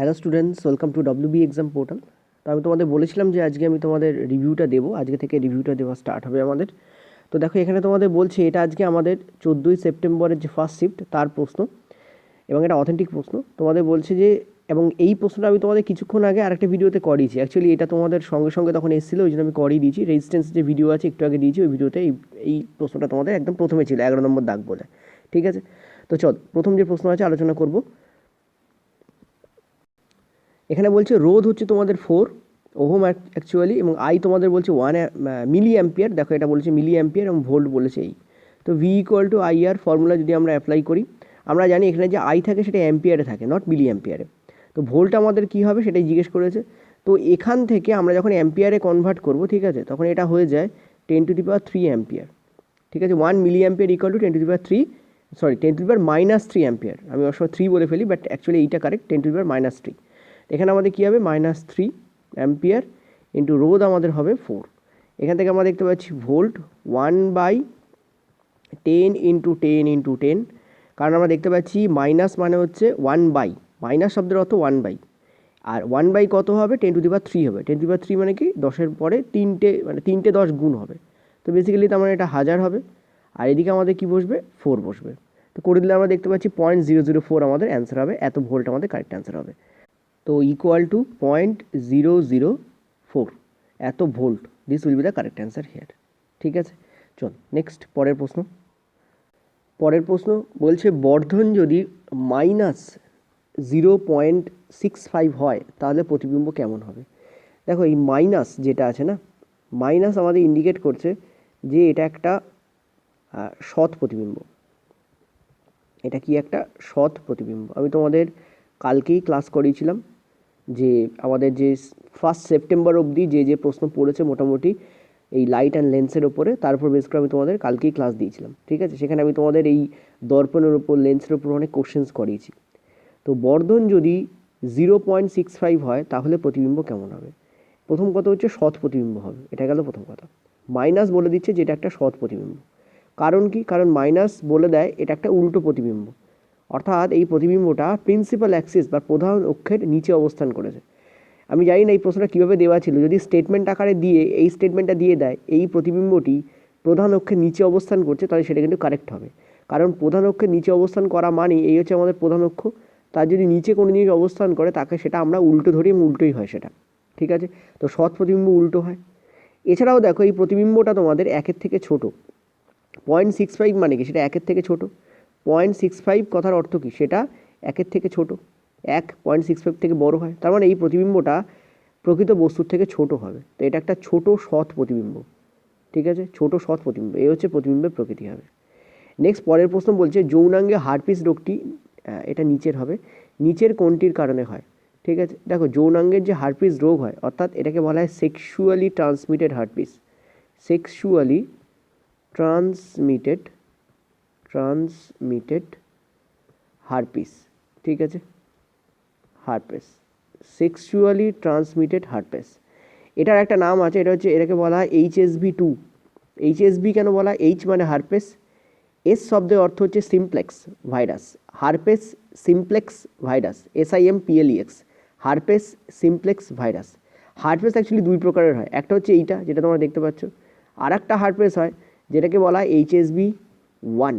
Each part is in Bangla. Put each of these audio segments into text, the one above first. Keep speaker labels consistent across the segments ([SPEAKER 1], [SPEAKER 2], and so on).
[SPEAKER 1] Hello students, welcome to WB exam portal. তো আমি তোমাদের বলেছিলাম যে আজকে আমি তোমাদের রিভিউটা দেবো, আজকে থেকে রিভিউটা দেওয়া স্টার্ট হবে আমাদের। তো দেখো এখানে তোমাদের বলছে এটা আজকে আমাদের 14ই সেপ্টেম্বরের যে ফার্স্ট শিফট তার প্রশ্ন, এবং এটা অথেন্টিক প্রশ্ন তোমাদের বলছে যে, এবং এই প্রশ্নটা আমি তোমাদের কিছুক্ষণ আগে আরেকটা ভিডিওতে করিয়েছি। অ্যাকচুয়ালি এটা তোমাদের সঙ্গে সঙ্গে তখন এসেছিলো, ওই জন্য আমি করিয়ে দিয়েছি। রেজিস্ট্যান্স যে ভিডিও আছে একটু আগে দিয়েছি, ওই ভিডিওতে এই প্রশ্নটা তোমাদের একদম প্রথমে ছিল 11 নম্বর দাগ বলে। ঠিক আছে, তো চল প্রথম যে প্রশ্ন আছে আলোচনা করব। এখানে বলছে রোধ হচ্ছে তোমাদের 4 ওহম অ্যাকচুয়ালি, এবং আই তোমাদের বলছে 1 মিলি অ্যাম্পিয়ার। দেখো এটা বলেছে মিলি অ্যাম্পিয়ার এবং ভোল্ট বলেছে এই। তো V equal to I R formula যদি আমরা অ্যাপ্লাই করি, আমরা জানি এখানে যে আই থাকে সেটা অ্যাম্পিয়ারে থাকে, নট মিলি অ্যাম্পিয়ারে। তো ভোল্ট আমাদের কী হবে সেটাই জিজ্ঞেস করেছে। তো এখান থেকে আমরা যখন অ্যাম্পিয়ারে কনভার্ট করব, ঠিক আছে, তখন এটা হয়ে যায় 10⁻³ অ্যাম্পিয়ার। ঠিক আছে, 1 milli ampere equal to 10⁻³ ampere. আমি অবশ্য 3 বলে ফেলি, বাট অ্যাকচুয়ালি এইটা কারেক্ট, 10⁻³ এখানে আমাদের কী হবে -3 অ্যাম্পিয়ার ইন্টু রোধ আমাদের হবে 4। এখান থেকে আমরা দেখতে পাচ্ছি ভোল্ট 1/10 ইন্টু 10, কারণ আমরা দেখতে পাচ্ছি মাইনাস মানে হচ্ছে 1/, মাইনাস শব্দের অর্থ 1/, আর 1/, কত হবে 10⁻³ হবে। 10⁻³ মানে কি 10-এর পরে 3টে, মানে 3টে 10 গুণ হবে। তো বেসিক্যালি তার মানে এটা 1000 হবে, আর এদিকে আমাদের কি বসবে 4 বসবে। তো করে দিলে আমরা দেখতে পাচ্ছি 0.004 আমাদের অ্যান্সার হবে, এত ভোল্ট আমাদের কারেক্ট অ্যান্সার হবে। তো ইকুয়াল টু 0.004 এত volt, this will be the correct answer here. ঠিক আছে, চল নেক্সট পরের প্রশ্ন। পরের প্রশ্ন বলছে বর্ধন যদি -0.65 হয় তাহলে প্রতিবিম্ব কেমন হবে। দেখো এই মাইনাস যেটা আছে না, মাইনাস আমাদের ইন্ডিকেট করছে যে এটা একটা সৎ প্রতিবিম্ব। এটা কি একটা সৎ প্রতিবিম্ব। আমি তোমাদের কালকেই ক্লাস করিয়েছিলাম যে আমাদের যে 1 সেপ্টেম্বর অবধি যে প্রশ্ন পড়েছে মোটামুটি এই লাইট অ্যান্ড লেন্সের ওপরে, তার উপর বেস করে আমি তোমাদের কালকেই ক্লাস দিয়েছিলাম। ঠিক আছে, সেখানে আমি তোমাদের এই দর্পণের ওপর, লেন্সের ওপর অনেক কোশ্চেন্স করিয়েছি। তো বর্ধন যদি 0.65 হয় তাহলে প্রতিবিম্ব কেমন হবে। প্রথম কথা হচ্ছে সৎ প্রতিবিম্ব হবে, এটা গেল প্রথম কথা। মাইনাস বলে দিচ্ছে যে এটা একটা সৎ প্রতিবিম্ব। কারণ কি, কারণ মাইনাস বলে দেয় এটা একটা উল্টো প্রতিবিম্ব, অর্থাৎ এই প্রতিবিম্বটা প্রিন্সিপাল অ্যাক্সিস বা প্রধান অক্ষের নিচে অবস্থান করেছে। আমি জানি না এই প্রশ্নটা কীভাবে দেওয়া ছিল, যদি স্টেটমেন্ট আকারে দিয়ে এই স্টেটমেন্টটা দিয়ে দেয় এই প্রতিবিম্বটি প্রধান অক্ষের নিচে অবস্থান করছে, তাহলে সেটা কিন্তু কারেক্ট হবে। কারণ প্রধান অক্ষের নিচে অবস্থান করা মানেই এই হচ্ছে আমাদের প্রধান অক্ষ, তার যদি নিচে কোনো জিনিস অবস্থান করে তাকে সেটা আমরা উল্টো ধরি এবং উল্টোই হয় সেটা। ঠিক আছে, তো সৎ প্রতিবিম্ব উল্টো হয়। এছাড়াও দেখো এই প্রতিবিম্বটা তোমাদের 1-এর থেকে ছোটো। 0.65 মানে কি, সেটা 1-এর থেকে ছোটো। 0.65 কথার অর্থ কী, সেটা 1-এর থেকে ছোটো। 1 0.65 থেকে বড় হয়, তার মানে এই প্রতিবিম্বটা প্রকৃত বস্তুর থেকে ছোট হবে। তো এটা একটা ছোট সৎ প্রতিবিম্ব। ঠিক আছে, ছোট সৎ প্রতিবিম্ব, এই হচ্ছে প্রতিবিম্বের প্রকৃতি হবে। নেক্সট পরের প্রশ্ন বলছে যৌনাঙ্গে হার্পিস রোগটি, এটা নিচের হবে, নিচের কোনটির কারণে হয়। ঠিক আছে, দেখো যৌনাঙ্গের যে হার্পিস রোগ হয়, অর্থাৎ এটাকে বলা হয় sexually transmitted herpes. Sexually transmitted herpes. ঠিক আছে, হার্পিস, সেক্সুয়ালি ট্রান্সমিটেড হার্পিস, এটার একটা নাম আছে, এটা হচ্ছে, এটাকে বলা হয় HSV2। HSV কেন বলা হয়, এইচ মানে হার্পেস, এস শব্দের অর্থ হচ্ছে simplex virus, herpes simplex virus, SIMPLEX, herpes simplex virus. Herpes actually দুই প্রকারের হয়, একটা হচ্ছে এইটা যেটা তোমরা দেখতে পাচ্ছ, আর একটা হার্পেস হয় যেটাকে বলা হয় HSV1।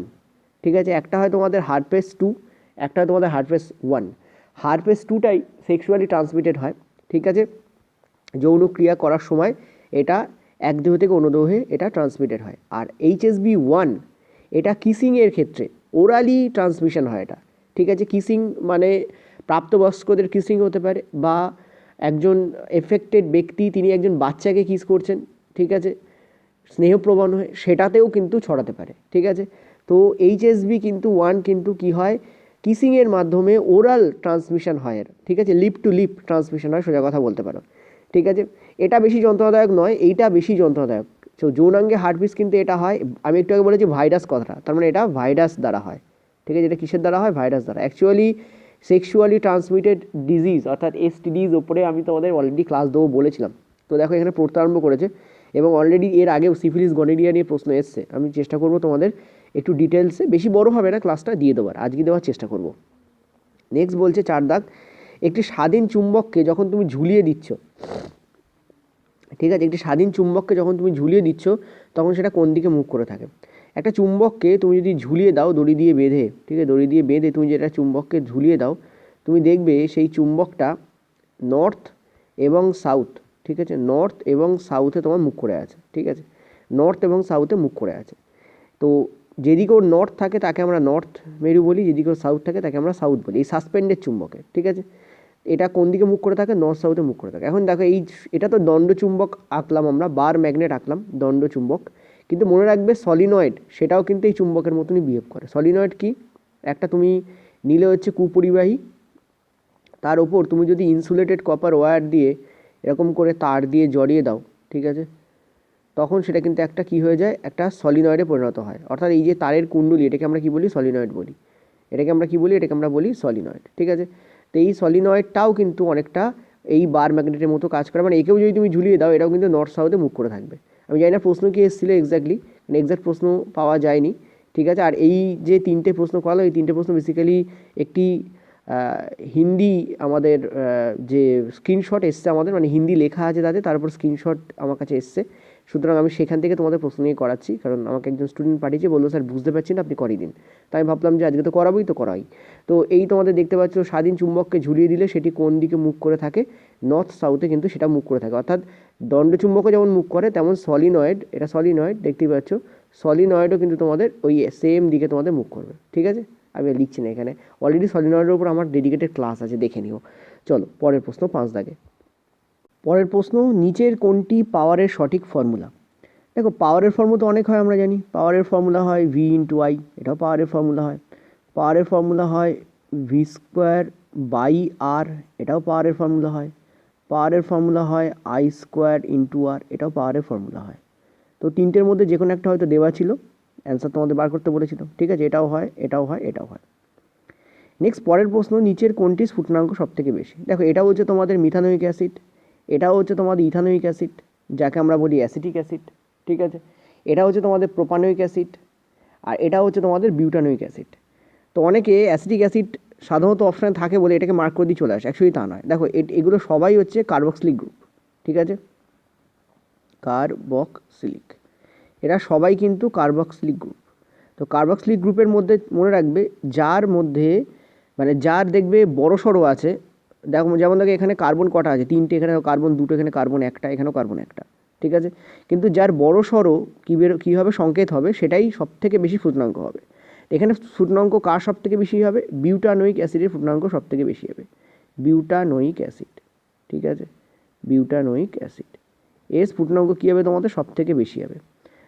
[SPEAKER 1] ঠিক আছে, একটা হয় তোমাদের হার্পেস 2, একটা হয় তোমাদের হার্পেস 1। হার্পেস 2টাই সেক্সুয়ালি ট্রান্সমিটেড হয়। ঠিক আছে, যৌন ক্রিয়া করার সময় এটা এক দেহ থেকে অন্য দেহে এটা ট্রান্সমিটেড হয়। আর HSV1 এটা কিসিংয়ের ক্ষেত্রে ওরালি ট্রান্সমিশন হয় এটা। ঠিক আছে, কিসিং মানে প্রাপ্তবয়স্কদের কিসিং হতে পারে, বা একজন এফেক্টেড ব্যক্তি তিনি একজন বাচ্চাকে কিস করছেন, ঠিক আছে, স্নেহপ্রবণ হয়ে, সেটাতেও কিন্তু ছড়াতে পারে। ঠিক আছে, তো HSV কিন্তু 1 কিন্তু কি হয়, কিসিংয়ের মাধ্যমে ওরাল ট্রান্সমিশন হয় এর। ঠিক আছে, লিপ টু লিপ ট্রান্সমিশন হয়, সোজা কথা বলতে পারো। ঠিক আছে, এটা বেশি যন্ত্রণাদায়ক নয়, এইটা বেশি যন্ত্রণাদায়ক। তো যৌনাঙ্গে হার্টবিট কিন্তু এটা হয়, আমি একটু আগে বলেছি ভাইরাস কথাটা, তার মানে এটা ভাইরাস দ্বারা হয়। ঠিক আছে, এটা কিসের দ্বারা হয়, ভাইরাস দ্বারা। অ্যাকচুয়ালি সেক্সুয়ালি ট্রান্সমিটেড ডিজিজ অর্থাৎ STDs ওপরে আমি তোমাদের অলরেডি ক্লাস দেবো বলেছিলাম। তো দেখো এখানে পড়তে আরম্ভ করেছে, এবং অলরেডি এর আগেও সিফিলিস গনোরিয়া নিয়ে প্রশ্ন এসছে। আমি চেষ্টা করবো তোমাদের একটু ডিটেলসে, বেশি বড় হবে না ক্লাসটা, দিয়ে দেওয়ার, আজকে দেওয়ার চেষ্টা করব। নেক্সট বলছে 4 দাগ, একটি স্বাধীন চুম্বককে যখন তুমি ঝুলিয়ে দিচ্ছ, ঠিক আছে, একটি স্বাধীন চুম্বককে যখন তুমি ঝুলিয়ে দিচ্ছ তখন সেটা কোন দিকে মুখ করে থাকে? একটা চুম্বককে তুমি যদি ঝুলিয়ে দাও দড়ি দিয়ে বেঁধে, ঠিক আছে, দড়ি দিয়ে বেঁধে তুমি যেটা চুম্বককে ঝুলিয়ে দাও, তুমি দেখবে সেই চুম্বকটা নর্থ এবং সাউথ, ঠিক আছে, নর্থ এবং সাউথে তোমার মুখ করে আছে, ঠিক আছে, নর্থ এবং সাউথে মুখ করে আছে। তো যেদিকে ওর নর্থ থাকে তাকে আমরা নর্থ মেরু বলি, যেদিকে ওর সাউথ থাকে তাকে আমরা সাউথ বলি, এই সাসপেন্ডেড চুম্বকে, ঠিক আছে। এটা কোন দিকে মুখ করে থাকে? নর্থ সাউথে মুখ করে থাকে। এখন দেখো এটা তো দণ্ডচুম্বক আঁকলাম আমরা, বার ম্যাগনেট আঁকলাম, দণ্ডচুম্বক, কিন্তু মনে রাখবে সলিনয়েড সেটাও কিন্তু এই চুম্বকের মতনই বিহেভ করে। সলিনয়েড কি? একটা তুমি নিলে হচ্ছে কুপরিবাহী, তার ওপর তুমি যদি ইনসুলেটেড কপার ওয়্যার দিয়ে এরকম করে তার দিয়ে জড়িয়ে দাও, ঠিক আছে, তখন সেটা কিন্তু একটা কি হয়ে যায়, একটা সলিনয়েডে পরিণত হয়। অর্থাৎ এই যে তারের কুণ্ডলী, এটাকে আমরা কি বলি? সলিনয়েড বলি। এটাকে আমরা কি বলি? এটাকে আমরা বলি সলিনয়েড, ঠিক আছে। তো এই সলিনয়েডটাও কিন্তু অনেকটা এই বার ম্যাগনেটের মতো কাজ করে, মানে একেও যদি তুমি ঝুলিয়ে দাও এটাও কিন্তু নর্থ সাউথে মুখ করে থাকবে। আমি জানি না প্রশ্ন কি এসেছিলো এক্স্যাক্টলি, মানে এক্স্যাক্ট প্রশ্ন পাওয়া যায়নি, ঠিক আছে। আর এই যে তিনটে প্রশ্ন করালো, এই তিনটে প্রশ্ন বেসিক্যালি একটি হিন্দি আমাদের যে স্ক্রিনশট এসছে আমাদের, মানে হিন্দি লেখা আছে তাতে, তার উপর স্ক্রিনশট আমার কাছে এসছে। সুতরাং আমি সেখান থেকে তোমাদের প্রশ্ন নিয়ে করাচ্ছি, কারণ আমাকে একজন স্টুডেন্ট পাঠিয়েছে, বললো স্যার বুঝতে পারছি না, আপনি করিয়ে দিন। তাই আমি ভাবলাম যে আজকে তো করাবোই, তো করাই। তো এই তোমাদের দেখতে পাচ্ছ, স্বাধীন চুম্বককে ঝুলিয়ে দিলে সেটি কোন দিকে মুখ করে থাকে? নর্থ সাউথে কিন্তু সেটা মুখ করে থাকে। অর্থাৎ দণ্ডচুম্বকও যেমন মুখ করে, তেমন সলিনয়েড, এটা সলিনয়েড দেখতেই পাচ্ছ, সলিনয়েডও কিন্তু তোমাদের ওই সেম দিকে তোমাদের মুখ করবে, ঠিক আছে। আমি লিখছি না এখানে, অলরেডি সলিনয়েডের উপর আমার ডেডিকেটেড ক্লাস আছে, দেখে নিও। চলো পরের প্রশ্ন, 5 দাগে। পরের প্রশ্ন, নিচের কোনটি পাওয়ারের সঠিক ফর্মুলা? দেখো পাওয়ারের ফর্মুলা তো অনেক হয়, আমরা জানি পাওয়ারের ফর্মুলা হয় ভি ইন্টু আই, এটাও পাওয়ারের ফর্মুলা হয়। পাওয়ারের ফর্মুলা হয় ভি স্কোয়ার বাই আর, এটাও পাওয়ারের ফর্মুলা হয়। পাওয়ারের ফর্মুলা হয় আই স্কোয়ার ইন্টু আর, এটাও পাওয়ারের ফর্মুলা হয়। তো তিনটের মধ্যে যে কোনো একটা হয়তো দেওয়া ছিল, অ্যান্সার তোমাদের বার করতে বলেছিল, ঠিক আছে, এটাও হয়, এটাও হয়, এটাও হয়। নেক্সট পরের প্রশ্ন, নিচের কোনটি স্ফুটনাঙ্ক সব থেকে বেশি? দেখো এটা হচ্ছে তোমাদের মিথানোয়িক অ্যাসিড, এটাও হচ্ছে তোমাদের ইথানোয়িক অ্যাসিড, যাকে আমরা বলি অ্যাসিটিক অ্যাসিড, ঠিক আছে, এটা হচ্ছে তোমাদের প্রোপানোয়িক অ্যাসিড, আর এটা হচ্ছে তোমাদের বিউটানোয়িক অ্যাসিড। তো অনেকে অ্যাসিটিক অ্যাসিড সাধারণত অপশানে থাকে বলে এটাকে মার্ক করে দিয়ে চলে আসে, অ্যাকচুয়ালি তা নয়। দেখো এগুলো সবাই হচ্ছে কার্বক্সিলিক গ্রুপ, ঠিক আছে, কার্বক্সিলিক, এরা সবাই কিন্তু কার্বক্সিলিক গ্রুপ। তো কার্বক্সিলিক গ্রুপের মধ্যে মনে রাখবে, যার মধ্যে মানে যার দেখবে বড় সড়ো আছে, দেখো যেমন দেখো এখানে কার্বন কটা আছে? 3টে, এখানে কার্বন 2টো, এখানে কার্বন 1টা, এখানেও কার্বন 1টা, ঠিক আছে। কিন্তু যার বড় সড়ো কীভাবে সংকেত হবে সেটাই সব থেকে বেশি স্ফুটনাঙ্ক হবে। এখানে স্ফুটনাঙ্ক কার সব থেকে বেশি হবে? বিউটানোয়িক অ্যাসিডের স্ফুটনাঙ্ক সব থেকে বেশি হবে, বিউটানোয়িক অ্যাসিড, ঠিক আছে, বিউটানোয়িক অ্যাসিড, এর স্ফুটনাঙ্ক কী হবে তোমাদের? সব থেকে বেশি হবে।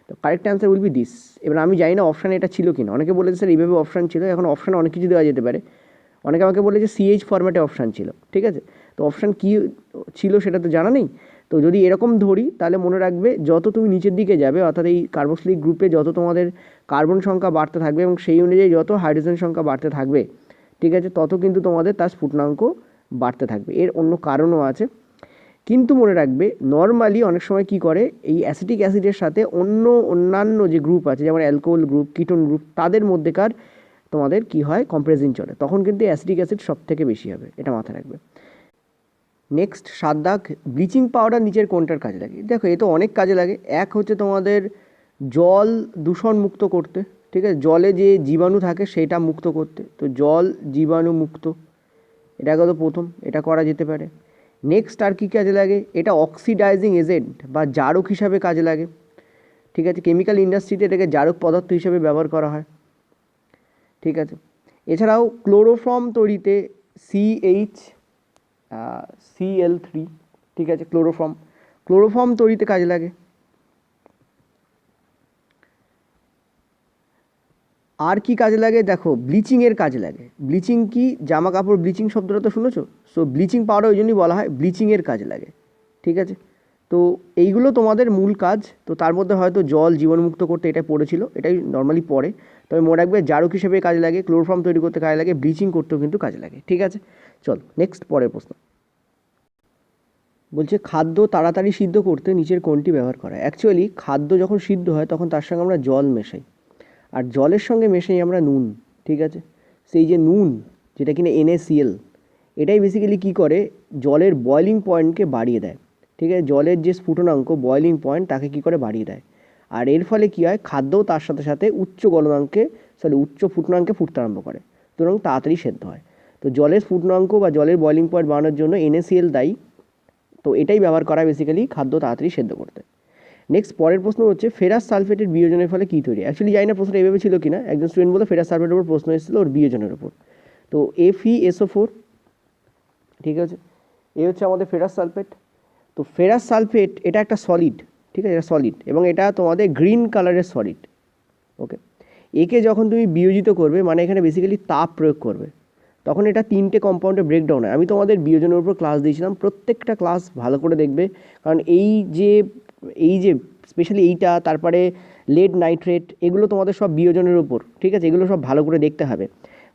[SPEAKER 1] তো correct answer will be this. এবার আমি জানি না অপশানে এটা ছিল কি না, অনেকে বলেছে স্যার এইভাবে অপশান ছিল, এখন অপশানে অনেক কিছু দেওয়া যেতে পারে। অনেকে আমাকে বলেছে সিএইচ ফরম্যাটে অপশান ছিল, ঠিক আছে। তো অপশান কী ছিল সেটা তো জানা নেই। তো যদি এরকম ধরি তাহলে মনে রাখবে, যত তুমি নিচের দিকে যাবে, অর্থাৎ এই কার্বক্সিলিক গ্রুপে যত তোমাদের কার্বন সংখ্যা বাড়তে থাকবে এবং সেই অনুযায়ী যত হাইড্রোজেন সংখ্যা বাড়তে থাকবে, ঠিক আছে, তত কিন্তু তোমাদের তার স্ফুটনাঙ্ক বাড়তে থাকবে। এর অন্য কারণও আছে, কিন্তু মনে রাখবে নর্মালি অনেক সময় কি করে, এই অ্যাসিটিক অ্যাসিডের সাথে অন্যান্য যে গ্রুপ আছে, যেমন অ্যালকোহল গ্রুপ, কিটোন গ্রুপ, তাদের মধ্যেকার তোমাদের কি হয়, কম্পারিজন চলে, তখন কিন্তু অ্যাসিটিক অ্যাসিড সব থেকে বেশি হবে, এটা মাথায় রাখবে। নেক্সট 7 দাগ, ব্লিচিং পাউডার নিচের কোনটার কাজে লাগে? দেখো এ তো অনেক কাজে লাগে। এক হচ্ছে তোমাদের জল দূষণ মুক্ত করতে, ঠিক আছে, জলে যে জীবাণু থাকে সেটা মুক্ত করতে, তো জল জীবাণু মুক্ত, এটা তো প্রথম, এটা করা যেতে পারে। নেক্সট আর কী কাজে লাগে? এটা অক্সিডাইজিং এজেন্ট বা জারক হিসাবে কাজে লাগে, ঠিক আছে, কেমিক্যাল ইন্ডাস্ট্রিতে এটাকে জারক পদার্থ হিসেবে ব্যবহার করা হয়, ঠিক আছে। এছাড়াও ক্লোরোফর্ম তৈরিতে CH Cl3, ঠিক আছে, ক্লোরোফর্ম তৈরিতে কাজে লাগে। আর কি কাজে লাগে? দেখো ব্লিচিংয়ের কাজে লাগে। ব্লিচিং কি? জামা কাপড় ব্লিচিং শব্দটা তো শুনেছো। সো ব্লিচিং পাউডার ওই জন্যই বলা হয় ব্লিচিংয়ের কাজে লাগে, ঠিক আছে। তো এইগুলো তোমাদের মূল কাজ। তো তার মধ্যে হয়তো জল জীবাণুমুক্ত করতে এটা পড়েছিল, এটাই নর্মালি পড়ে। তবে মনে রাখবে জারক হিসেবে কাজে লাগে, ক্লোরোফর্ম তৈরি করতে কাজে লাগে, ব্লিচিং করতেও কিন্তু কাজে লাগে, ঠিক আছে। চল নেক্সট পরের প্রশ্ন, বলছে খাদ্য তাড়াতাড়ি সিদ্ধ করতে নিচের কোনটি ব্যবহার করা হয়? অ্যাকচুয়ালি খাদ্য যখন সিদ্ধ হয় তখন তার সঙ্গে আমরা জল মেশাই, আর জলের সঙ্গে মেশাই আমরা নুন, ঠিক আছে। সেই যে নুন, যেটা কিনা NaCl, এটাই বেসিক্যালি কী করে, জলের বয়লিং পয়েন্টকে বাড়িয়ে দেয়। ঠিক আছে, জলের যে স্ফুটনাঙ্ক বয়লিং পয়েন্ট তাকে কী করে বাড়িয়ে দেয়। আর এর ফলে কী হয়, খাদ্যও তার সাথে সাথে উচ্চ ফুটনাঙ্কে ফুটতে আরম্ভ করে, সুতরাং তাড়াতাড়ি সেদ্ধ হয়। তো জলের স্ফুটনাঙ্ক বা জলের বয়লিং পয়েন্ট বাড়ানোর জন্য NaCl দায়ী। তো এটাই ব্যবহার করা বেসিক্যালি খাদ্য তাড়াতাড়ি সেদ্ধ করতে। নেক্সট পরের প্রশ্ন হচ্ছে, ফেরাস সালফেটের বিয়োজনের ফলে কী তৈরি। অ্যাকচুয়ালি জানি না প্রশ্নটা এভাবে ছিল কিনা, একজন স্টুডেন্ট বলে ফেরাস সালফেটের উপর প্রশ্ন এসেছিল ওর বিয়োজনের উপর। তো FeSO4, ঠিক আছে, এ হচ্ছে আমাদের ফেরাস সালফেট। তো ফেরাস সালফেট এটা একটা সলিড, ঠিক আছে, এটা সলিড এবং এটা তোমাদের গ্রিন কালারের সলিড। ওকে, একে যখন তুমি বিয়োজিত করবে, মানে এখানে বেসিক্যালি তাপ প্রয়োগ করবে, তখন এটা 3টে কম্পাউন্ডে ব্রেকডাউন হয়। আমি তোমাদের বিয়োজনের উপর ক্লাস দিয়েছিলাম, প্রত্যেকটা ক্লাস ভালো করে দেখবে, কারণ এই যে স্পেশালি এইটা, তারপরে লেড নাইট্রেট, এগুলো তোমাদের সব বিয়োজনের উপর, ঠিক আছে, এগুলো সব ভালো করে দেখতে হবে।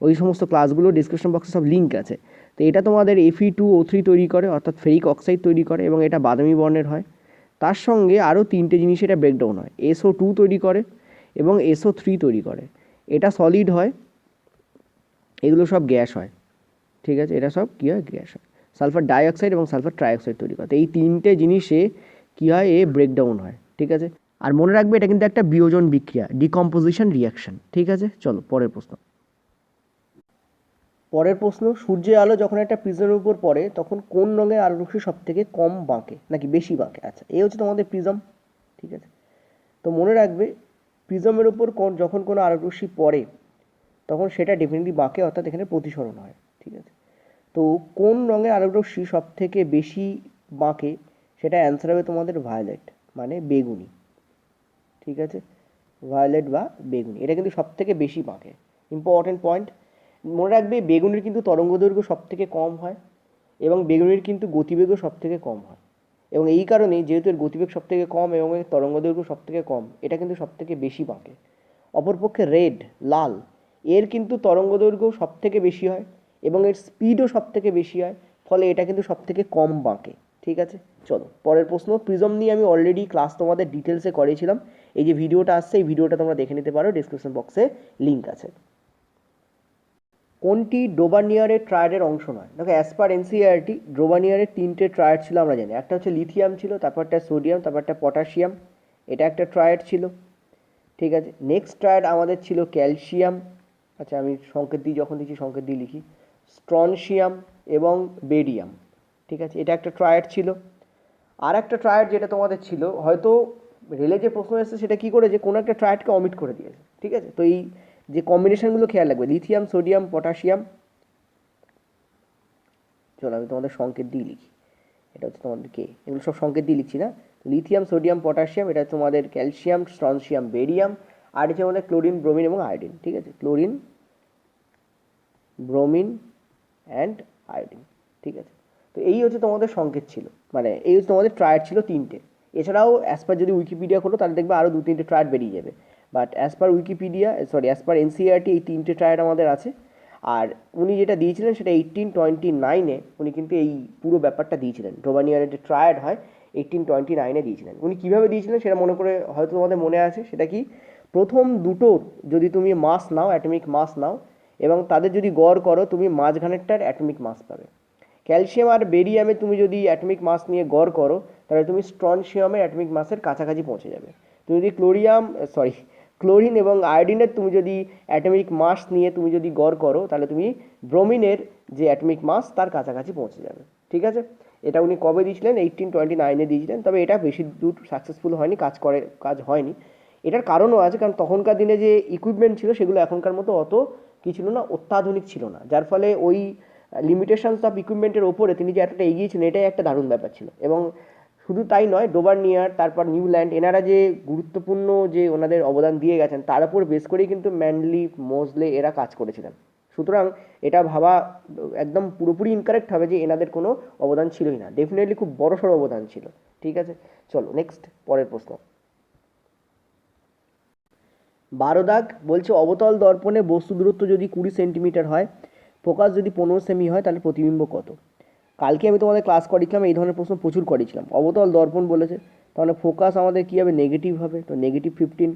[SPEAKER 1] ওই সমস্ত ক্লাসগুলো ডিসক্রিপশন বক্সে সব লিঙ্ক আছে। তো এটা তোমাদের Fe2O3 তৈরি করে, অর্থাৎ ফেরিক অক্সাইড তৈরি করে, এবং এটা বাদামি বর্ণের হয়। তার সঙ্গে আরও 3টে জিনিস এটা ব্রেকডাউন হয়, SO2 তৈরি করে এবং SO3 তৈরি করে। এটা সলিড হয়, এগুলো সব গ্যাস হয়, ঠিক আছে, এটা সব কী হয়, গ্যাস হয়। সালফার ডাইঅক্সাইড এবং সালফার ট্রাইঅক্সাইড তৈরি করে। তো এই 3টে জিনিসে কী হয়, ব্রেকডাউন হয়, ঠিক আছে। আর মনে রাখবে এটা কিন্তু একটা বিয়োজন বিক্রিয়া, ডিকম্পোজিশন রিয়াকশন, ঠিক আছে। চলো পরের প্রশ্ন। সূর্যের আলো যখন একটা প্রিজমের উপর পড়ে তখন কোন রঙের আলোরশ্মি সব থেকে কম বাঁকে নাকি বেশি বাঁকে। আচ্ছা, এই হচ্ছে তোমাদের প্রিজম, ঠিক আছে। তো মনে রাখবে প্রিজমের উপর যখন কোনো আলোরশ্মি পড়ে তখন সেটা ডেফিনেটলি বাঁকে, অর্থাৎ এখানে প্রতিসরণ হয়, ঠিক আছে। তো কোন রঙের আলোরশ্মি সব থেকে বেশি বাঁকে, সেটা অ্যান্সার হবে তোমাদের ভায়োলেট, মানে বেগুনি, ঠিক আছে, ভায়োলেট বা বেগুনি, এটা কিন্তু সব থেকে বেশি বাঁকে। ইম্পর্টেন্ট পয়েন্ট, মনে রাখবে বেগুনির কিন্তু তরঙ্গদৈর্ঘ্য সব থেকে কম হয় এবং বেগুনির কিন্তু গতিবেগও সব থেকে কম হয়, এবং এই কারণেই যেহেতু এর গতিবেগ সব থেকে কম এবং এর তরঙ্গদৈর্ঘ্য সব থেকে কম, এটা কিন্তু সব থেকে বেশি বাঁকে। অপরপক্ষে রেড, লাল, এর কিন্তু তরঙ্গদৈর্ঘ্য সব থেকে বেশি হয় এবং এর স্পিডও সব থেকে বেশি হয়, ফলে এটা কিন্তু সব থেকে কম বাঁকে, ঠিক আছে। চলো পরের প্রশ্ন। প্রিজম নিয়ে আমি অলরেডি ক্লাস তোমাদের ডিটেলসে করিয়েছিলাম, এই যে ভিডিওটা আসছে এই ভিডিওটা তোমরা দেখে নিতে পারো, ডিসক্রিপশন বক্সে লিঙ্ক আছে। কোনটি ডোবানিয়ারের ট্রায়াডের অংশ নয়। দেখো অ্যাজ পার NCERT ডোবানিয়ারের 3টে ট্রায়াড ছিল আমরা জানি, একটা হচ্ছে লিথিয়াম ছিল, তারপরটা সোডিয়াম, তারপরটা পটাশিয়াম, এটা একটা ট্রায়াড ছিল, ঠিক আছে। নেক্সট ট্রায়াড আমাদের ছিল ক্যালসিয়াম, আচ্ছা আমি সংকেত দিই, যখন দিচ্ছি সংকেত দিয়ে লিখি, স্ট্রনশিয়াম এবং বেরিয়াম, ঠিক আছে, এটা একটা ট্রায়াড ছিল। আর একটা ট্রায়াড যেটা তোমাদের ছিল, হয়তো রেলে যে প্রশ্ন এসেছে সেটা কী করে, যে কোনো একটা ট্রায়াডকে অমিট করে দিয়েছে, ঠিক আছে। তো এই যে কম্বিনেশনগুলো খেয়াল রাখবে, লিথিয়াম, সোডিয়াম, পটাশিয়াম, চলো আমি তোমাদের সংকেত দিয়ে লিখি, এটা হচ্ছে তোমাদের কে, এগুলো সব সংকেত দিয়ে লিখছি না, লিথিয়াম, সোডিয়াম, পটাশিয়াম, এটা তোমাদের ক্যালসিয়াম, স্ট্রনশিয়াম, বেরিয়াম, আর হচ্ছে আমাদের ক্লোরিন, ব্রোমিন এবং আয়োডিন, ঠিক আছে, ক্লোরিন, ব্রোমিন অ্যান্ড আয়োডিন, ঠিক আছে। তো এই হচ্ছে তোমাদের সংকেত ছিল, মানে এই হচ্ছে তোমাদের ট্রায়াড ছিল 3টে। এছাড়াও অ্যাজ পার যদি উইকিপিডিয়া করো তাহলে দেখবে আরও 2-3টে ট্রায়াড বেরিয়ে যাবে, but as per as per NCERT এই 3টে ট্রায়াড আমাদের আছে। আর উনি যেটা দিয়েছিলেন সেটা 1829-এ উনি কিন্তু এই পুরো ব্যাপারটা দিয়েছিলেন, ডোবানিয়ারের যে ট্রায়াড হয় 1829-এ দিয়েছিলেন। উনি কীভাবে দিয়েছিলেন সেটা মনে করে হয়তো তোমাদের মনে আছে, সেটা কি, প্রথম দুটোর যদি তুমি মাস নাও, অ্যাটমিক মাস নাও, এবং তাদের যদি গড় করো তুমি মাঝখানেরটার অ্যাটমিক মাস পাবে। ক্যালসিয়াম আর বেরিয়ামে তুমি যদি অ্যাটমিক মাস নিয়ে গড় করো তাহলে তুমি স্ট্রনশিয়ামের অ্যাটমিক মাসের কাছাকাছি পৌঁছে যাবে। তুমি যদি ক্লোরিন এবং আয়োডিনের তুমি যদি অ্যাটমিক মাস নিয়ে তুমি যদি গড় করো তাহলে তুমি ব্রোমিনের যে অ্যাটমিক মাস তার কাছাকাছি পৌঁছে যাবে, ঠিক আছে। এটা উনি কবে দিয়েছিলেন, 1829-এ দিয়েছিলেন, তবে এটা বেশি দূর সাকসেসফুল হয়নি, কাজ হয়নি। এটার কারণও আছে, কারণ তখনকার দিনে যে ইকুইপমেন্ট ছিল সেগুলো এখনকার মতো অত কী ছিল না, অত্যাধুনিক ছিল না, যার ফলে ওই লিমিটেশনস অফ ইকুইপমেন্টের ওপরে তিনি যে এতটা এগিয়েছিলেন এটাই একটা দারুণ ব্যাপার ছিল। এবং শুধু তাই নয়, ডোবার্নিয়ার, তারপর নিউল্যান্ড, এনারা যে গুরুত্বপূর্ণ যে ওনাদের অবদান দিয়ে গেছেন তার উপর বেস করেই কিন্তু ম্যানলি, মোজলে এরা কাজ করেছিলেন। সুতরাং এটা ভাবা একদম পুরোপুরি ইনকারেক্ট হবে যে এনাদের কোনো অবদান ছিলই না, ডেফিনেটলি খুব বড়সড় অবদান ছিল, ঠিক আছে। চলো নেক্সট পরের প্রশ্ন। 12 দাগ বলছে অবতল দর্পণে বস্তু দূরত্ব যদি 20 সেন্টিমিটার হয়, ফোকাস যদি 15 সেমি হয়, তাহলে প্রতিবিম্ব কত। কালকে আমি তোমাদের ক্লাস করেছিলাম, এই ধরনের প্রশ্ন প্রচুর করেছিলাম। অবতল দর্পণ বলেছে, তাহলে ফোকাস আমাদের কী হবে, নেগেটিভ হবে, তো -15,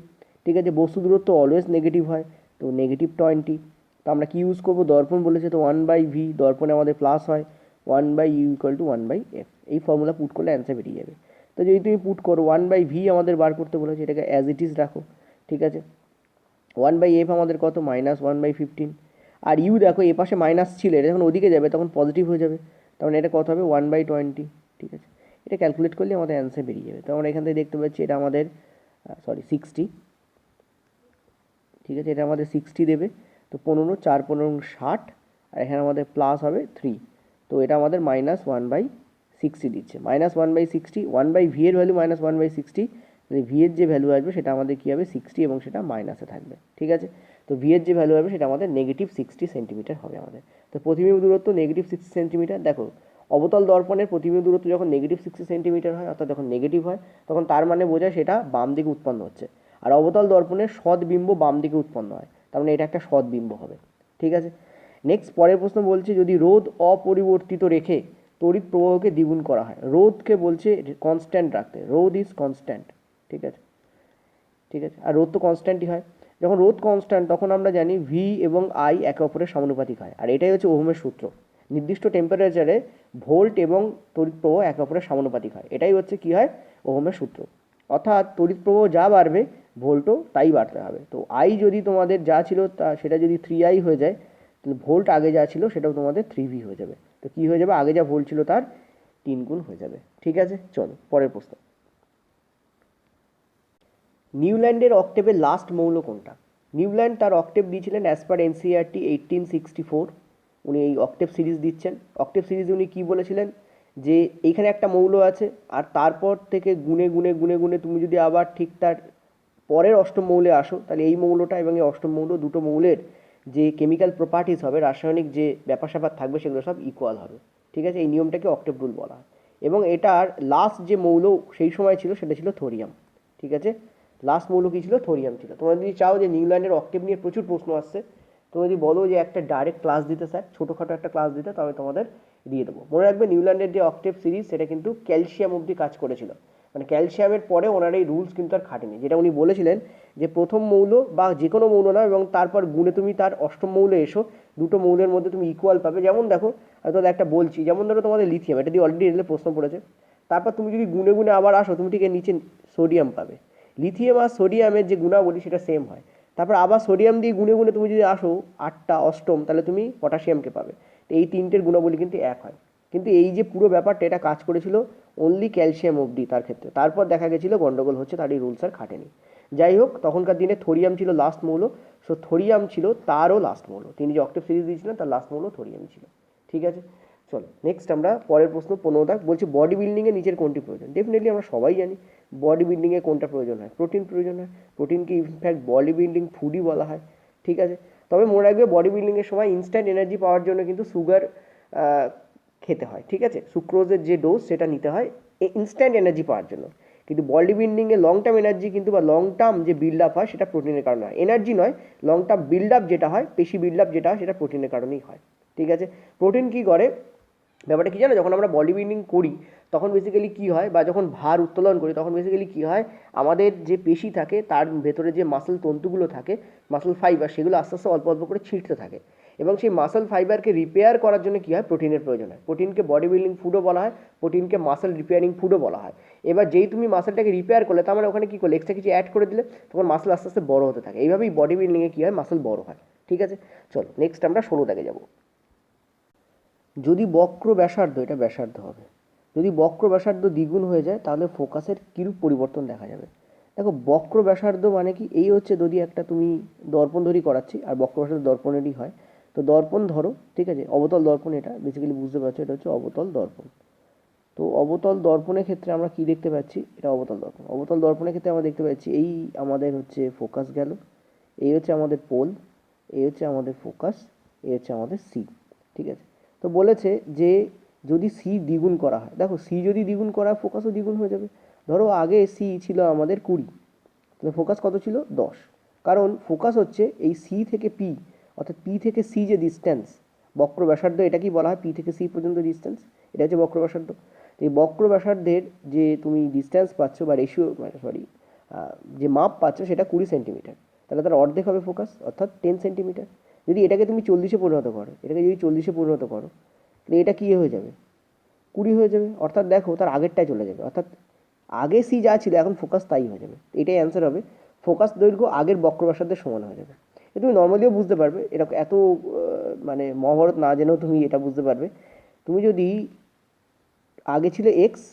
[SPEAKER 1] ঠিক আছে। বস্তু দূরত্ব অলওয়েজ নেগেটিভ হয়, তো -20, তো আমরা কি ইউজ করবো, দর্পণ বলেছে তো 1/v, দর্পণে আমাদের প্লাস হয় 1/u = 1/f, এই ফর্মুলা পুট করলে অ্যান্সার বেরিয়ে যাবে। তো যদি তুমি পুট করো 1/v আমাদের বার করতে বলেছে, এটাকে অ্যাজ ইট ইজ রাখো, ঠিক আছে। 1/f আমাদের কত, -1/15, আর ইউ দেখো এ পাশে মাইনাস ছিল, এটা যখন ওদিকে যাবে তখন পজিটিভ হয়ে যাবে, তখন এটা কত হবে 1/20, ঠিক আছে। এটা ক্যালকুলেট করলে আমাদের অ্যান্সার বেরিয়ে যাবে। তো আমরা এখান থেকে দেখতে পাচ্ছি এটা আমাদের 60, ঠিক আছে, এটা আমাদের 60 দেবে। তো 15, 4 15 60, আর এখানে আমাদের প্লাস হবে 3, তো এটা আমাদের -1/60 দিচ্ছে, -1/60, 1/v এর ভ্যালু -1/60, ভি এর যে ভ্যালু আসবে সেটা আমাদের কী হবে 60, এবং সেটা মাইনাসে থাকবে, ঠিক আছে। তো ভি এর যে ভ্যালু হবে সেটা আমাদের -60 সেন্টিমিটার হবে আমাদের। তো প্রতিবিম্ব দূরত্ব -60 সেন্টিমিটার। দেখো অবতল দর্পণের প্রতিবিম্ব দূরত্ব যখন -60 সেন্টিমিটার হয়, অর্থাৎ যখন নেগেটিভ হয়, তখন তার মানে বোঝায় সেটা বাম দিকে উৎপন্ন হচ্ছে। আর অবতল দর্পণের সদ্বিম্ব বাম দিকে উৎপন্ন হয়, তার মানে এটা একটা সদ্বিম্ব হবে, ঠিক আছে। নেক্সট পরের প্রশ্ন বলছে, যদি রোধ অপরিবর্তিত রেখে তড়িৎ প্রবাহকে দ্বিগুণ করা হয়, রোধকে বলছে কনস্ট্যান্ট রাখতে, রোধ ইজ কনস্ট্যান্ট, ঠিক আছে, ঠিক আছে। আর রোধ তো কনস্ট্যান্টই হয়, যখন রোধ কনস্ট্যান্ট তখন আমরা জানি ভি এবং আই একে অপরের সমানুপাতিক হয়, আর এটাই হচ্ছে ওহমের সূত্র। নির্দিষ্ট টেম্পারেচারে ভোল্ট এবং তড়িৎ প্রবাহ একে অপরের সমানুপাতিক হয়, এটাই হচ্ছে কী হয়, ওহমের সূত্র। অর্থাৎ তড়িৎ প্রবাহ যা বাড়বে ভোল্টও তাই বাড়তে হবে। তো আই যদি তোমাদের যা ছিল তা সেটা যদি 3i হয়ে যায়, তাহলে ভোল্ট আগে যা ছিল সেটাও তোমাদের 3v হয়ে যাবে। তো কী হয়ে যাবে, আগে যা ভোল্ট ছিল তার 3 গুণ হয়ে যাবে, ঠিক আছে। চলো পরের প্রশ্ন। নিউল্যান্ডের অক্টেভের লাস্ট মৌল কোনটা? নিউল্যান্ড তার অক্টেভ দিয়েছিলেন অ্যাজ পার এনসিইআরটি 1864, উনি এই অক্টেভ সিরিজ দিচ্ছেন। অক্টেভ সিরিজে উনি কী বলেছিলেন, যে এইখানে একটা মৌল আছে, আর তারপর থেকে গুনে গুনে গুনে গুনে তুমি যদি আবার ঠিক তার পরের অষ্টম মৌলে আসো, তাহলে এই মৌলটা এবং এই অষ্টম মৌল দুটো মৌলের যে কেমিক্যাল প্রপার্টিস হবে, রাসায়নিক যে ব্যাপার স্যাপার থাকবে, সেগুলো সব ইকুয়াল হবে, ঠিক আছে। এই নিয়মটাকে অক্টেভ রুল বলা হয়। এবং এটার লাস্ট যে মৌল সেই সময় ছিল সেটা ছিল থোরিয়াম, ঠিক আছে। লাস্ট মৌল কী ছিল, থোরিয়াম ছিল। তোমরা যদি চাও যে নিউল্যান্ডের অক্টেভ নিয়ে প্রচুর প্রশ্ন আসছে, তোমরা যদি বলো যে একটা ডাইরেক্ট ক্লাস দিতে স্যার, ছোটোখাটো একটা ক্লাস দিতে, তবে তোমাদের দিয়ে দেবো। মনে রাখবে নিউল্যান্ডের যে অক্টেভ সিরিজ সেটা কিন্তু ক্যালসিয়াম অবধি কাজ করেছিল, মানে ক্যালসিয়ামের পরে ওনার এই রুলস কিন্তু আর খাটেনি। যেটা উনি বলেছিলেন যে প্রথম মৌল বা যে কোনো মৌল না, এবং তারপর গুণে তুমি তার অষ্টম মৌলে এসো, দুটো মৌলের মধ্যে তুমি ইকুয়াল পাবে। যেমন দেখো হয়তো একটা বলছি, যেমন ধরো তোমাদের লিথিয়াম, এটা দিয়ে অলরেডি রেলে প্রশ্ন পড়েছে। তারপর তুমি যদি গুণে গুণে আবার আসো, তুমি ঠিক এর নিচে সোডিয়াম পাবে। লিথিয়াম আর সোডিয়ামের যে গুণাবলী সেটা সেম হয়। তারপর আবার সোডিয়াম দিয়ে গুণে গুণে তুমি যদি আসো আটটা অষ্টম, তাহলে তুমি পটাশিয়ামকে পাবে। তো এই তিনটের গুণাবলী কিন্তু এক হয়। কিন্তু এই যে পুরো ব্যাপারটা, এটা কাজ করেছিল অনলি ক্যালসিয়াম অবধি তার ক্ষেত্রে। তারপর দেখা গেছিলো গন্ডগোল হচ্ছে, তার এই রুলস আর খাটেনি। যাই হোক, তখনকার দিনে থোরিয়াম ছিল লাস্ট মৌল, সো থোরিয়াম ছিল তারও লাস্ট মৌল। তিনি যে অক্টেভ সিরিজ দিয়েছিলেন তার লাস্ট মৌল থোরিয়াম ছিল, ঠিক আছে। চলো নেক্সট আমরা পরের প্রশ্ন 15 বলছি, বডি বিল্ডিংয়ে নিচের কোনটি প্রয়োজন? ডেফিনেটলি আমরা সবাই জানি বডি বিল্ডিংয়ে কোনটা প্রয়োজন হয়, প্রোটিন প্রয়োজন হয়। প্রোটিনকে ইনফ্যাক্ট বডি বিল্ডিং ফুডই বলা হয়, ঠিক আছে। তবে মনে রাখবে বডি বিল্ডিংয়ের সময় ইনস্ট্যান্ট এনার্জি পাওয়ার জন্য কিন্তু সুগার খেতে হয়, ঠিক আছে। সুক্রোজের যে ডোজ সেটা নিতে হয় ইনস্ট্যান্ট এনার্জি পাওয়ার জন্য। কিন্তু বডি বিল্ডিংয়ে লং টার্ম এনার্জি কিন্তু, বা লং টার্ম যে বিল্ড আপ হয় সেটা প্রোটিনের কারণে হয়, এনার্জি নয়। লং টার্ম বিল্ড আপ যেটা হয়, পেশি বিল্ড আপ যেটা হয়, সেটা প্রোটিনের কারণেই হয়, ঠিক আছে। প্রোটিন কী করে, ব্যাপারটা কী জানো, যখন আমরা বডি বিল্ডিং করি তখন বেসিক্যালি কী হয়, বা যখন ভার উত্তোলন করি তখন বেসিক্যালি কী হয়, আমাদের যে পেশি থাকে তার ভেতরে যে মাসল তন্তুগুলো থাকে, মাসল ফাইবার, সেগুলো আস্তে আস্তে অল্প অল্প করে ছিঁড়তে থাকে। এবং সেই মাসল ফাইবারকে রিপেয়ার করার জন্য কী হয়, প্রোটিনের প্রয়োজন হয়। প্রোটিনকে বডি বিল্ডিং ফুডও বলা হয়, প্রোটিনকে মাসল রিপেয়ারিং ফুডও বলা হয়। এবার যেই তুমি মাসলটাকে রিপেয়ার করলে, তার মানে ওখানে কী করলে, এক্সট্রা কিছু অ্যাড করে দিলে, তখন মাসল আস্তে আস্তে বড় হতে থাকে। এইভাবেই বডি বিল্ডিংয়ে কী হয়, মাসল বড় হয়, ঠিক আছে। চলো নেক্সট আমরা 16 দাগে যাবো। যদি বক্র ব্যাসার্ধ, এটা ব্যাসার্ধ হবে, যদি বক্র ব্যাসার্ধ দ্বিগুণ হয়ে যায় তাহলে ফোকাসের কীরূপ পরিবর্তন দেখা যাবে? দেখো বক্র ব্যাসার্ধ মানে কি, এই হচ্ছে যদি একটা তুমি দর্পণ ধরি করাচ্ছি, আর বক্র ব্যাসার্ধ দর্পণেরই হয়। তো দর্পণ ধরো, ঠিক আছে, অবতল দর্পণ, এটা বেসিক্যালি বুঝতে পারছো, এটা হচ্ছে অবতল দর্পণ। তো অবতল দর্পণের ক্ষেত্রে আমরা কি দেখতে পাচ্ছি, এটা অবতল দর্পণ। অবতল দর্পণের ক্ষেত্রে আমরা দেখতে পাচ্ছি এই আমাদের হচ্ছে ফোকাস গেল, এই হচ্ছে আমাদের পোল, এই হচ্ছে আমাদের ফোকাস, এই হচ্ছে আমাদের সি, ঠিক আছে। তো বলেছে যে যদি সি দ্বিগুণ করা হয়, দেখো সি যদি দ্বিগুণ করা হয় ফোকাসও দ্বিগুণ হয়ে যাবে। ধরো আগে সি ছিল আমাদের 20, তাহলে ফোকাস কত ছিল 10, কারণ ফোকাস হচ্ছে এই সি থেকে পি, অর্থাৎ পি থেকে সি যে ডিস্ট্যান্স, বক্র ব্যাসার্ধ, এটা কি বলা হয়, পি থেকে সি পর্যন্ত ডিস্ট্যান্স, এটা হচ্ছে বক্র ব্যাসার্ধ। তো এই বক্র ব্যাসার্ধের যে তুমি ডিস্ট্যান্স পাচ্ছ বা রেশিও, যে মাপ পাচ্ছ সেটা 20 সেন্টিমিটার, তাহলে তার অর্ধেক হবে ফোকাস, অর্থাৎ 10 সেন্টিমিটার। যদি এটাকে তুমি 40-এ পরিণত করো, এটাকে যদি 40-এ পরিণত করো, তাহলে এটা কী হয়ে যাবে, 20 হয়ে যাবে। অর্থাৎ দেখো তার আগেরটায় চলে যাবে, অর্থাৎ আগে সি যা ছিল এখন ফোকাস তাই হয়ে যাবে। এটাই অ্যান্সার হবে, ফোকাস দৈর্ঘ্য আগের বক্রব্যাসার্ধের সমান হয়ে যাবে। এ তুমি নর্মালিও বুঝতে পারবে, এটা এত মানে মহাভারত না জেনেও তুমি এটা বুঝতে পারবে। তুমি যদি আগে ছিল এক্স,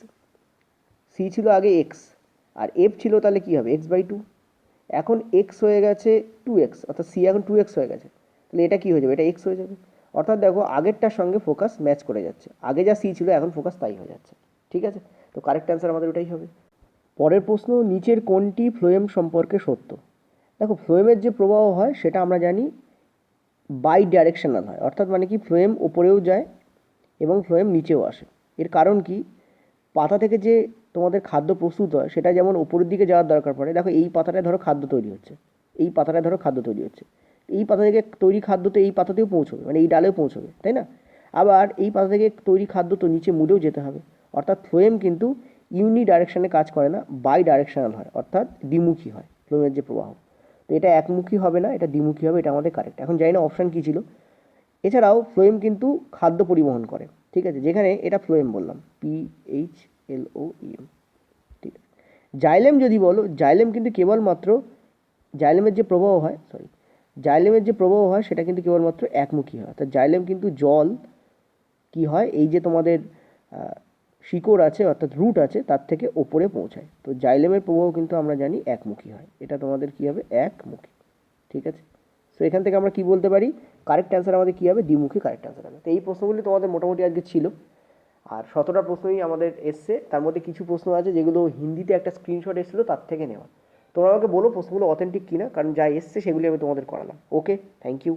[SPEAKER 1] সি ছিল আগে এক্স, আর এফ ছিল, তাহলে কী হবে, x/2। এখন এক্স হয়ে গেছে 2x, অর্থাৎ সি এখন 2x হয়ে গেছে, তাহলে এটা কী হয়ে যাবে, এটা এক্স হয়ে যাবে। অর্থাৎ দেখো আগেরটার সঙ্গে ফোকাস ম্যাচ করে যাচ্ছে, আগে যা সি ছিল এখন ফোকাস তাই হয়ে যাচ্ছে। ঠিক আছে, তো কারেক্ট অ্যান্সার আমাদের ওটাই হবে। পরের প্রশ্ন, নিচের কোনটি ফ্লোয়েম সম্পর্কে সত্য? দেখো ফ্লোয়েমের যে প্রবাহ হয় সেটা আমরা জানি বাই ডাইরেকশনাল হয়, অর্থাৎ মানে কি ফ্লোয়েম ওপরেও যায় এবং ফ্লোয়েম নিচেও আসে। এর কারণ কি, পাতা থেকে যে তোমাদের খাদ্য প্রস্তুত হয় সেটা যেমন উপরের দিকে যাওয়ার দরকার পড়ে, দেখো এই পাতাটায় ধরো খাদ্য তৈরি হচ্ছে, এই পাতাটায় ধরো খাদ্য তৈরি হচ্ছে, এই পাতা থেকে তৈরি খাদ্য তো এই পাতাতেও পৌঁছবে, মানে এই ডালেও পৌঁছবে, তাই না? আবার এই পাতা থেকে তৈরি খাদ্য তো নিচে মূলেও যেতে হবে। অর্থাৎ ফ্লোয়েম কিন্তু ইউনি ডাইরেকশানে কাজ করে না, বাই ডাইরেকশনাল হয়, অর্থাৎ দ্বিমুখী হয় ফ্লোয়েমের যে প্রবাহ। তো এটা একমুখী হবে না, এটা দ্বিমুখী হবে, এটা আমাদের কারেক্ট। এখন জানি না অপশান কী ছিল। এছাড়াও ফ্লোয়েম কিন্তু খাদ্য পরিবহন করে, ঠিক আছে, যেখানে এটা ফ্লোয়েম বললাম, PHLOEM। ঠিক আছে, জাইলেম যদি বলো, জাইলেম কিন্তু কেবলমাত্র জাইলেমের যে প্রবাহ হয়, জাইলেমের যে প্রবাহ হয় সেটা কিন্তু কেবলমাত্র একমুখী হয়। অর্থাৎ জাইলেম কিন্তু জল কি হয়, এই যে তোমাদের শিকড় আছে অর্থাৎ রুট আছে তার থেকে ওপরে পৌঁছায়। তো জাইলেমের প্রবাহ কিন্তু আমরা জানি একমুখী হয়, এটা তোমাদের কী হবে, একমুখী। ঠিক আছে, সো এখান থেকে আমরা কি বলতে পারি, কারেক্ট অ্যান্সার আমাদের কী হবে, দ্বিমুখী কারেক্ট অ্যান্সার হবে। তো এই প্রশ্নগুলি তোমাদের মোটামুটি আজকে ছিল, আর 17টা প্রশ্নই আমাদের এসছে। তার মধ্যে কিছু প্রশ্ন আছে যেগুলো হিন্দিতে একটা স্ক্রিনশট এসেছিলো তার থেকে নেওয়া। তোমরা আমাকে বলো প্রশ্নগুলো অথেন্টিক কিনা, কারণ যা এসছে সেগুলি আমি তোমাদের করালাম। ওকে, থ্যাংক ইউ।